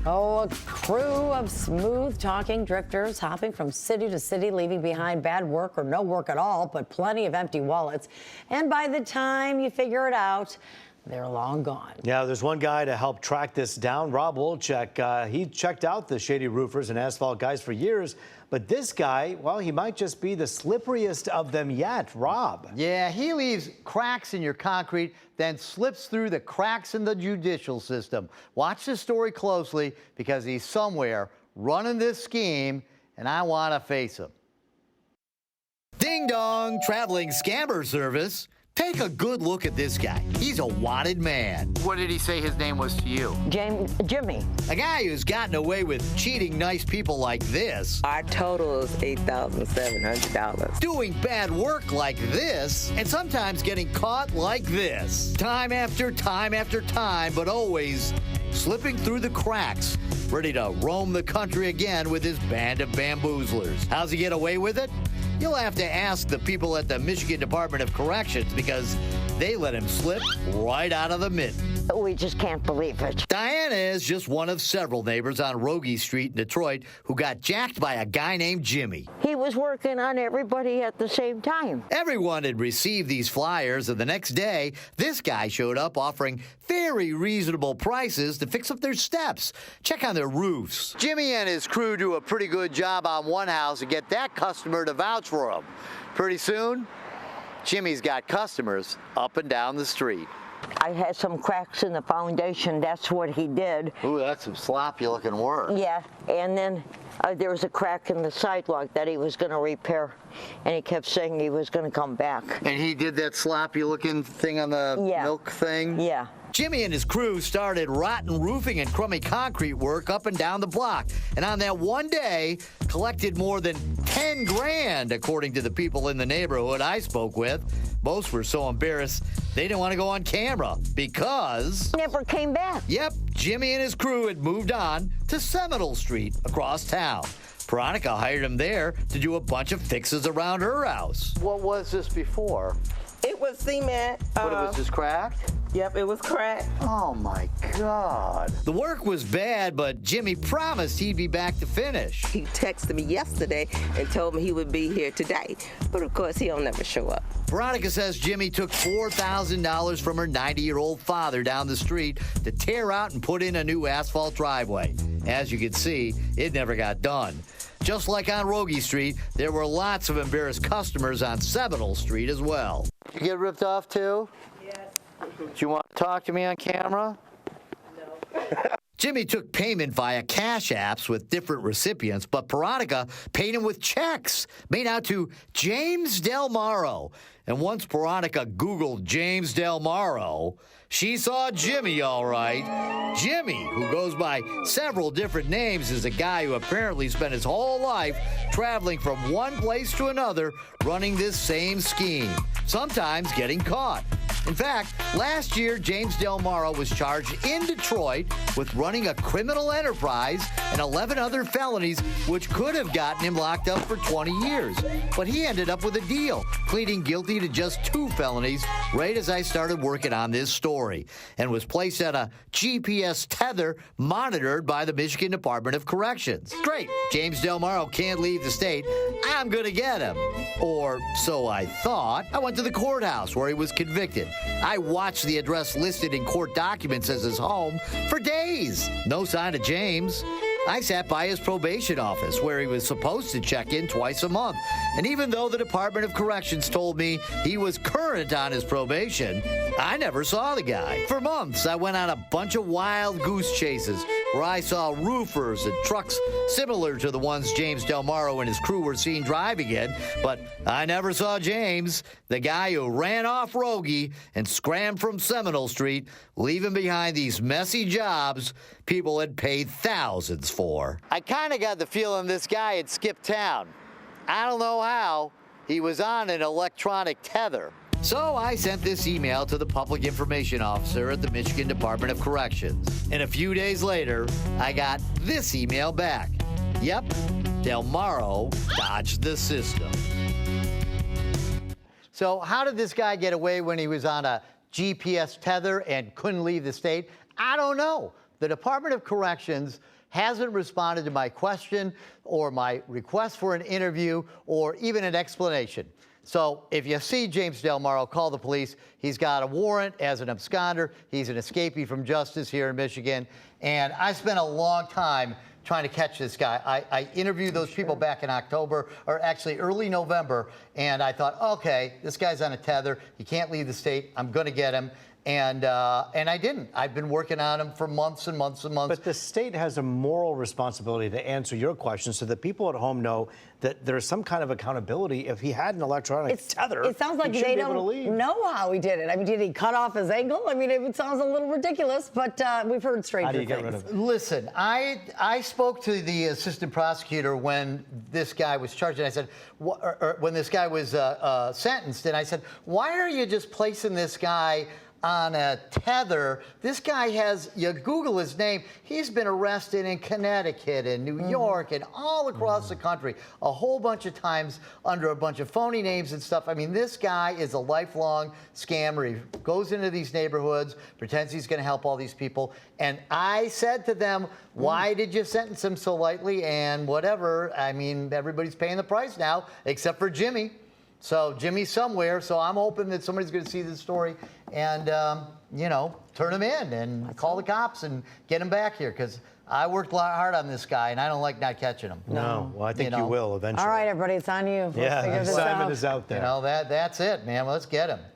Oh, a crew of smooth-talking drifters hopping from city to city, leaving behind bad work or no work at all, but plenty of empty wallets. And by the time you figure it out, they're long gone. Yeah, there's one guy to help track this down, Rob Wolchek. He checked out the shady roofers and asphalt guys for years, but this guy, well, he might just be the slipperiest of them yet. Rob. Yeah, he leaves cracks in your concrete, then slips through the cracks in the judicial system. Watch this story closely because he's somewhere running this scheme, and I want to face him. Ding dong, traveling scammer service. Take a good look at this guy. He's a wanted man. What did he say his name was to you? Jimmy. A guy who's gotten away with cheating nice people like this. Our total is $8,700. Doing bad work like this, and sometimes getting caught like this. Time after time after time, but always slipping through the cracks, ready to roam the country again with his band of bamboozlers. How's he get away with it? You'll have to ask the people at the Michigan Department of Corrections because they let him slip right out of the mitten. We just can't believe it. Diana is just one of several neighbors on Rogie Street in Detroit who got jacked by a guy named Jimmy. He was working on everybody at the same time. Everyone had received these flyers, and the next day, this guy showed up offering very reasonable prices to fix up their steps, check on their roofs. Jimmy and his crew do a pretty good job on one house and get that customer to vouch for him. Pretty soon, Jimmy's got customers up and down the street. I had some cracks in the foundation. That's what he did. Ooh, that's some sloppy looking work. Yeah, and then there was a crack in the sidewalk that he was going to repair, and he kept saying he was going to come back. And he did that sloppy looking thing on the milk thing? Yeah. Jimmy and his crew started rotten roofing and crummy concrete work up and down the block. And on that one day, collected more than 10 grand, according to the people in the neighborhood I spoke with. Most were so embarrassed they didn't want to go on camera because... Never came back. Yep, Jimmy and his crew had moved on to Seminole Street across town. Veronica hired him there to do a bunch of fixes around her house. What was this before? It was cement. But it was just cracked? Yep, it was cracked. Oh, my God. The work was bad, but Jimmy promised he'd be back to finish. He texted me yesterday and told me he would be here today. But, of course, he'll never show up. Veronica says Jimmy took $4,000 from her 90-year-old father down the street to tear out and put in a new asphalt driveway. As you can see, it never got done. Just like on Rogie Street, there were lots of embarrassed customers on Seminole Street as well. You get ripped off, too? Yes. Do you want to talk to me on camera? No. Jimmy took payment via cash apps with different recipients, but Veronica paid him with checks made out to James Delmaro. And once Veronica Googled James Delmaro, she saw Jimmy all right. Jimmy, who goes by several different names, is a guy who apparently spent his whole life traveling from one place to another running this same scheme, sometimes getting caught. In fact, last year, James Delmaro was charged in Detroit with running a criminal enterprise and 11 other felonies, which could have gotten him locked up for 20 years. But he ended up with a deal, pleading guilty to just 2 felonies right as I started working on this story, and was placed on a GPS tether monitored by the Michigan Department of Corrections. Great. James Delmaro can't leave the state. I'm going to get him. Or so I thought. I went to the courthouse where he was convicted. I watched the address listed in court documents as his home for days. No sign of James. I sat by his probation office where he was supposed to check in twice a month. And even though the Department of Corrections told me he was current on his probation, I never saw the guy. For months, I went on a bunch of wild goose chases where I saw roofers and trucks similar to the ones James Delmaro and his crew were seen driving in, but I never saw James, the guy who ran off Rogie and scrammed from Seminole Street, leaving behind these messy jobs people had paid thousands for. I kind of got the feeling this guy had skipped town. I don't know how. He was on an electronic tether. So I sent this email to the public information officer at the Michigan Department of Corrections. And a few days later, I got this email back. Yep, Delmaro dodged the system. So how did this guy get away when he was on a GPS tether and couldn't leave the state? I don't know. The Department of Corrections hasn't responded to my question or my request for an interview or even an explanation. So if you see James Delmaro, call the police. He's got a warrant as an absconder. He's an escapee from justice here in Michigan. And I spent a long time trying to catch this guy. I interviewed those people back in October, or actually early November, and I thought, okay, this guy's on a tether. He can't leave the state. I'm going to get him. And I didn't. I've been working on him for months and months and months. But the state has a moral responsibility to answer your questions so that people at home know that there's some kind of accountability. If he had an electronic tether, it sounds like they don't know how he did it. I mean, did he cut off his ankle? I mean, it sounds a little ridiculous, but we've heard stranger How do you things. get rid of it? Listen, I spoke to the assistant prosecutor when this guy was charged, and I said, or when this guy was sentenced, and I said, why are you just placing this guy on a tether? This guy has, you Google his name, he's been arrested in Connecticut and New York and all across the country a whole bunch of times under a bunch of phony names and stuff. I mean, this guy is a lifelong scammer. He goes into these neighborhoods, pretends he's going to help all these people. And I said to them, why did you sentence him so lightly? And whatever, I mean, everybody's paying the price now, except for Jimmy. So Jimmy's somewhere, so I'm hoping that somebody's going to see this story and, you know, turn him in and call the cops and get him back here, because I worked a lot hard on this guy, and I don't like not catching him. No, well, I think you will eventually. All right, everybody, it's on you. Let's Yeah, figure this Simon out. is out there. You know, that's it, man. Let's get him.